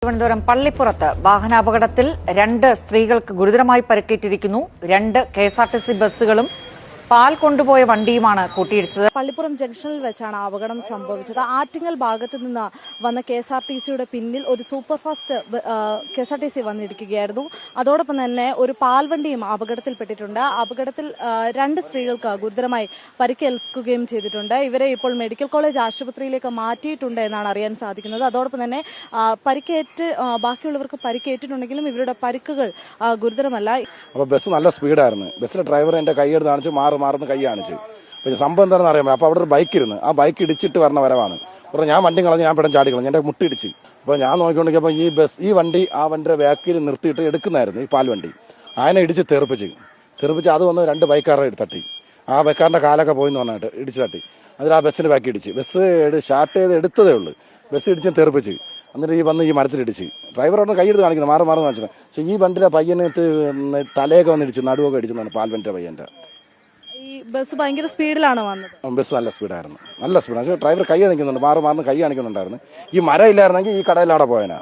തിരുവനന്തപുരം പള്ളിപ്പുറത്ത് വാഹനാപകടത്തിൽ 2 സ്ത്രീകൾക്ക് ഗുരുതരമായി പരിക്കേറ്റിരിക്കുന്നു. 2 കെഎസ്ആർടിസി ബസ്സുകളും പാൽ കൊണ്ടുപോയ വണ്ടിയുമാണ് കൂട്ടിയിടിച്ചത്. പള്ളിപ്പുറം ജംഗ്ഷനിൽ വെച്ചാണ് അപകടം സംഭവിച്ചത്. ആറ്റിങ്ങൽ ഭാഗത്ത് നിന്ന് വന്ന കെഎസ്ആർടിസിയുടെ പിന്നിൽ ഒരു സൂപ്പർ ഫാസ്റ്റ് കെഎസ്ആർടിസി വന്നിടിക്കുകയായിരുന്നു. അതോടൊപ്പം തന്നെ ഒരു പാൽവണ്ടിയും അപകടത്തിൽപ്പെട്ടിട്ടുണ്ട്. അപകടത്തിൽ 2 സ്ത്രീകൾക്ക് ഗുരുതരമായി പരിക്കേൽക്കുകയും ചെയ്തിട്ടുണ്ട്. ഇവരെ ഇപ്പോൾ മെഡിക്കൽ കോളേജ് ആശുപത്രിയിലേക്ക് മാറ്റിയിട്ടുണ്ട് എന്നാണ് അറിയാൻ സാധിക്കുന്നത്. അതോടൊപ്പം തന്നെ ബാക്കിയുള്ളവർക്ക് പരിക്കേറ്റിട്ടുണ്ടെങ്കിലും ഇവരുടെ പരിക്കുകൾ ഗുരുതരമല്ല. അപ്പോൾ ബസ് നല്ല സ്പീഡായിരുന്നു. ബസ്സിലെ ഡ്രൈവർ എന്റെ കൈയെടുത്ത് കാണിച്ച് മാറുന്ന കൈ കാണിച്ച്. പിന്നെ സംഭവം എന്താണെന്ന് അറിയാൻ പറ്റും. അപ്പോൾ അവിടെ ഒരു ബൈക്ക് ഇരുന്ന് ആ ബൈക്ക് ഇടിച്ചിട്ട് വരണ വരവാണ്. അപ്പോൾ ഞാൻ വണ്ടി കളഞ്ഞ് ഞാൻ പെട്ടെന്ന് ചാടി കളഞ്ഞു. എൻ്റെ മുട്ടിടിച്ച്. അപ്പോൾ ഞാൻ നോക്കിക്കൊണ്ടിരിക്കുമ്പോൾ ഈ വണ്ടി ആ വണ്ടിയുടെ ബാക്കിൽ നിർത്തിയിട്ട് എടുക്കുന്നതായിരുന്നു ഈ പാൽവണ്ടി. അതിനെ ഇടിച്ച് തെറിപ്പിച്ച് അത് വന്ന് 2 ബൈക്കാരുടെ തട്ടി. ആ ബൈക്കാരൻ്റെ കാലൊക്കെ പോയി എന്ന് പറഞ്ഞിട്ട് ഇടിച്ച് തട്ടി. അതിൽ ആ ബസ്സിന് ബാക്കി ഇടിച്ച്. ബസ് സ്റ്റാർട്ട് ചെയ്ത് എടുത്തതേ ഉള്ളൂ. ബസ് ഇടിച്ച് തെറിപ്പിച്ച് എന്നിട്ട് ഈ മരത്തിലിടിച്ച്. ഡ്രൈവറോട് കൈയെടുത്ത് കാണിക്കുന്നത് മാറുന്ന വെച്ചാൽ. പക്ഷേ ഈ വണ്ടിയുടെ പയ്യന് തലയൊക്കെ വന്നിടിച്ച്, നടുവൊക്കെ ഇടിച്ചെന്നാണ് പാൽവണ്ടിയുടെ പയ്യൻ്റെ. ഈ ബസ് ഭയങ്കര സ്പീഡിലാണ് വന്നത്. ബസ് നല്ല സ്പീഡായിരുന്നു. പക്ഷേ ഡ്രൈവർ കൈ കാണിക്കുന്നുണ്ട്, മാറുന്ന കൈ കാണിക്കുന്നുണ്ടായിരുന്നു. ഈ മരം ഇല്ലായിരുന്നെങ്കിൽ ഈ കടയിലവിടെ പോയനാ.